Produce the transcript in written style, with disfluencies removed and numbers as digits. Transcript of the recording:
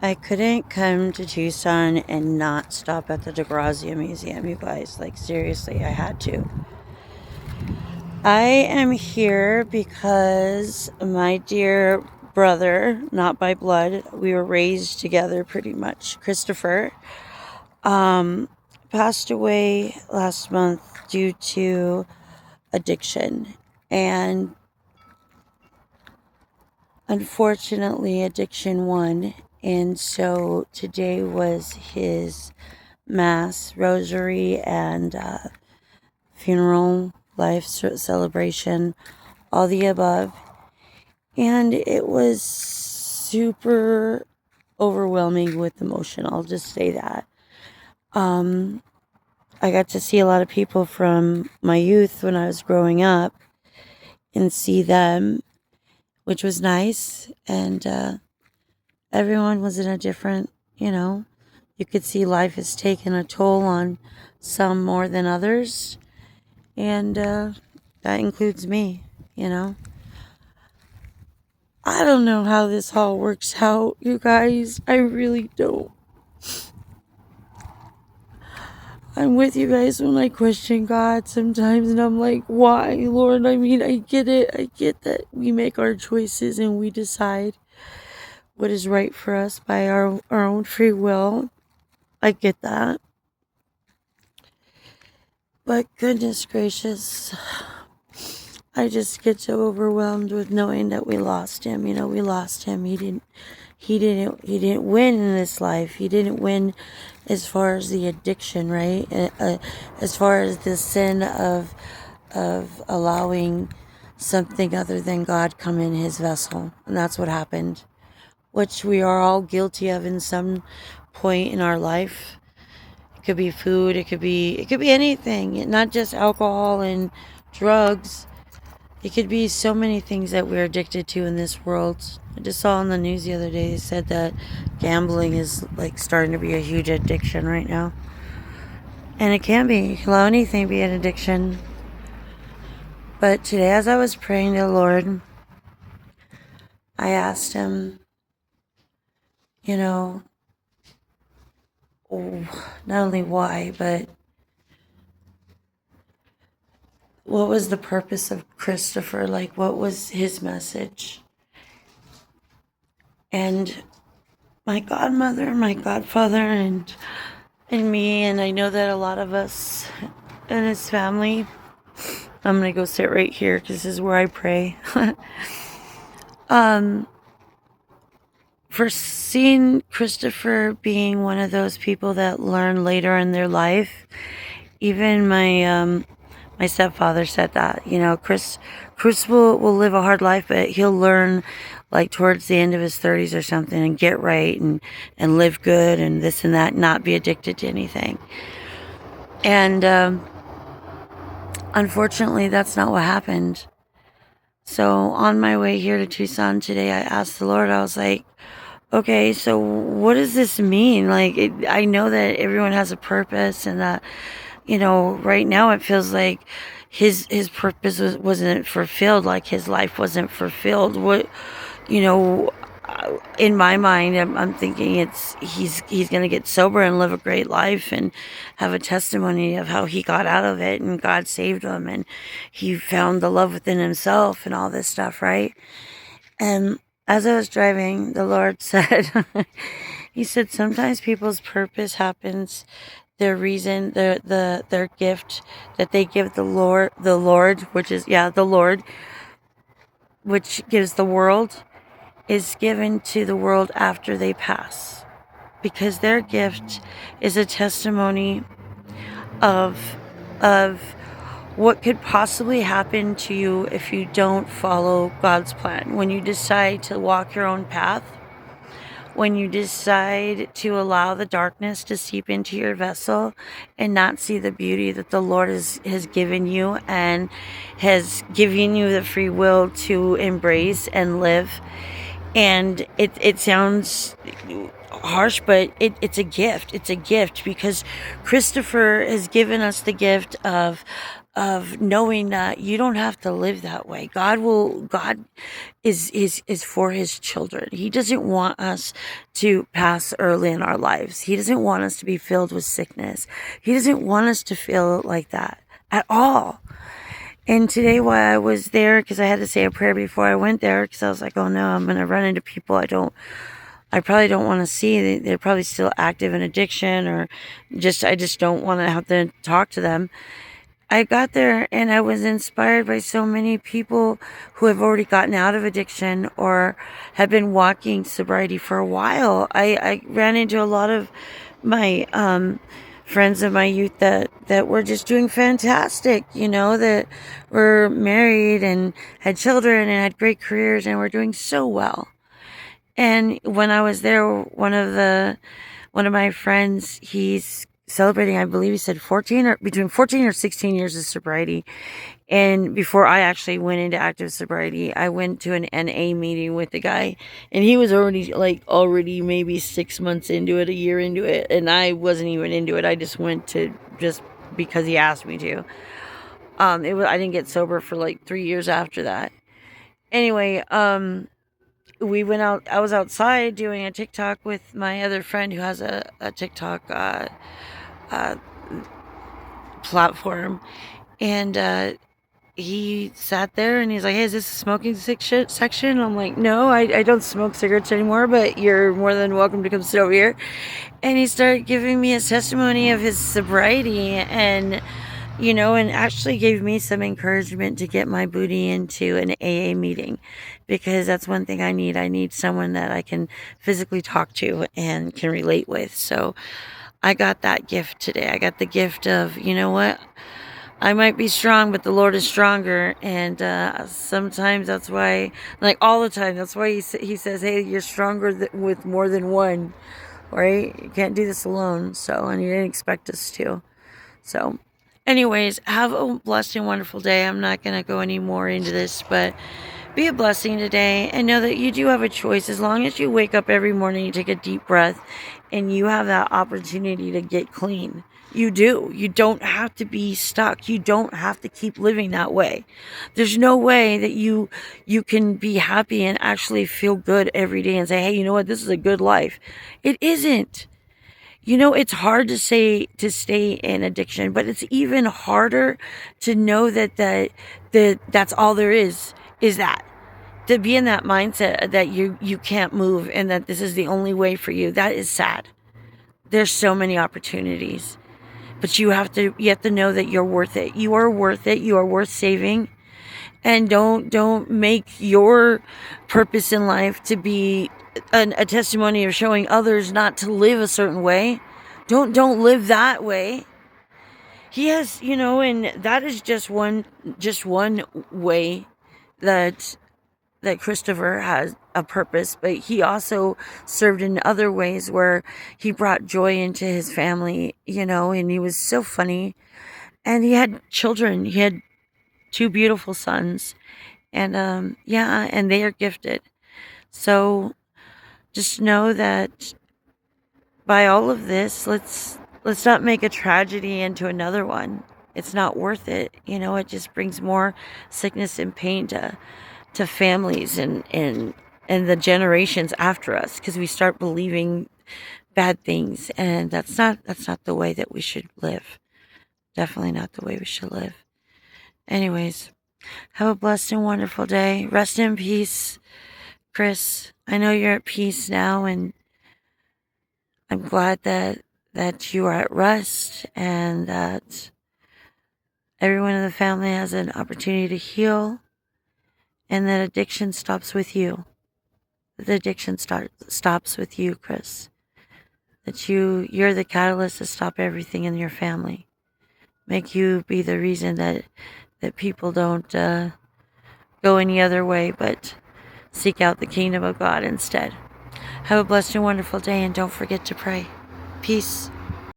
I couldn't come to Tucson and not stop at the DeGrazia Museum, you guys. Like, seriously, I had to. I am here because my dear brother, not by blood, we were raised together pretty much, Christopher, um, passed away last month due to addiction. And unfortunately, addiction won. And so today was his mass, rosary, and funeral, life celebration, all the above. And it was super overwhelming with emotion. I'll just say that. Um, I got to see a lot of people from my youth when I was growing up and see them, which was nice. And everyone was in a different, you could see life has taken a toll on some more than others. And that includes me, you know. I don't know how this all works out, you guys. I really don't. I'm with you guys when I question God sometimes, and I'm like, why, Lord? I mean, I get it. I get that we make our choices and we decide what is right for us by our own free will. I get that. But goodness gracious, I just get so overwhelmed with knowing that we lost him. You know, we lost him. He didn't win in this life. He didn't win as far as the addiction, right? As far as the sin of allowing something other than God come in his vessel. And that's what happened, which we are all guilty of in some point in our life. It could be food, it could be anything, not just alcohol and drugs. It could be so many things that we're addicted to in this world. I just saw on the news the other day, they said that gambling is like starting to be a huge addiction right now. And it can be. You can allow anything to be an addiction. But today, as I was praying to the Lord, I asked him, you know, not only why, but what was the purpose of Christopher? Like, what was his message? And my godmother, my godfather, and me, and I know that a lot of us in his family. I'm gonna go sit right here because this is where I pray. um, for seeing Christopher being one of those people that learn later in their life. Even my stepfather said that, Chris will live a hard life, but he'll learn like towards the end of his 30s or something and get right and live good and this and that, not be addicted to anything. And unfortunately, that's not what happened. So on my way here to Tucson today, I asked the Lord, I was like, okay, so what does this mean? Like, I know that everyone has a purpose and that, right now it feels like his purpose wasn't fulfilled, like his life wasn't fulfilled. What, you know, in my mind, I'm thinking he's gonna get sober and live a great life and have a testimony of how he got out of it and God saved him and he found the love within himself and all this stuff, right? And as I was driving, the Lord said, He said, sometimes people's purpose happens, their reason, their gift that they give the Lord, which is, the Lord, which gives the world, is given to the world after they pass. Because their gift is a testimony of, of what could possibly happen to you if you don't follow God's plan. When you decide to walk your own path, when you decide to allow the darkness to seep into your vessel and not see the beauty that the Lord has given you and has given you the free will to embrace and live. And it sounds harsh, but it's a gift. It's a gift because Christopher has given us the gift of of knowing that you don't have to live that way. God is for his children. He doesn't want us to pass early in our lives. He doesn't want us to be filled with sickness. He doesn't want us to feel like that at all. And today while I was there, because I had to say a prayer before I went there, because I was like, oh no, I'm going to run into people I probably don't want to see. They're probably still active in addiction, or I just don't want to have to talk to them. I got there and I was inspired by so many people who have already gotten out of addiction or have been walking sobriety for a while. I ran into a lot of my friends of my youth that were just doing fantastic, that were married and had children and had great careers and were doing so well. And when I was there, one of my friends, he's celebrating, I believe he said between 14 or 16 years of sobriety. And before I actually went into active sobriety, I went to an NA meeting with the guy, and he was already maybe 6 months into it, a year into it. And I wasn't even into it. I just went to just because he asked me to. I didn't get sober for like 3 years after that. Anyway, we went out. I was outside doing a TikTok with my other friend who has a TikTok uh, platform, and he sat there and he's like, hey, is this a smoking section? I'm like, no, I don't smoke cigarettes anymore, but you're more than welcome to come sit over here. And he started giving me his testimony of his sobriety, and and actually gave me some encouragement to get my booty into an AA meeting, because that's one thing I need. I need someone that I can physically talk to and can relate with. So I got that gift today. I got the gift of, you know what? I might be strong, but the Lord is stronger. And sometimes that's why, like all the time, that's why he says, hey, you're stronger with more than one, right? You can't do this alone. So, and he didn't expect us to. So, anyways, have a blessed and wonderful day. I'm not going to go any more into this, but be a blessing today and know that you do have a choice. As long as you wake up every morning, you take a deep breath, and you have that opportunity to get clean. You do. You don't have to be stuck. You don't have to keep living that way. There's no way that you can be happy and actually feel good every day and say, hey, you know what? This is a good life. It isn't. It's hard to stay in addiction, but it's even harder to know that's all there is that. To be in that mindset that you can't move and that this is the only way for you. That is sad. There's so many opportunities. But you have to know that you're worth it. You are worth it. You are worth saving. And don't make your purpose in life to be a testimony of showing others not to live a certain way. Don't live that way. He has, and that is just one way that Christopher has a purpose, but he also served in other ways where he brought joy into his family, and he was so funny. And he had children. He had 2 beautiful sons. And and they are gifted. So just know that by all of this, let's not make a tragedy into another one. It's not worth it. It just brings more sickness and pain to families and the generations after us, because we start believing bad things, and that's not the way that we should live. Definitely not the way we should live. Anyways, have a blessed and wonderful day. Rest in peace, Chris. I know you're at peace now, and I'm glad that you are at rest, and that everyone in the family has an opportunity to heal, and that addiction stops with you. The addiction stops with you, Chris. That you're the catalyst to stop everything in your family. Make you be the reason that people don't go any other way, but seek out the kingdom of God instead. Have a blessed and wonderful day, and don't forget to pray. Peace.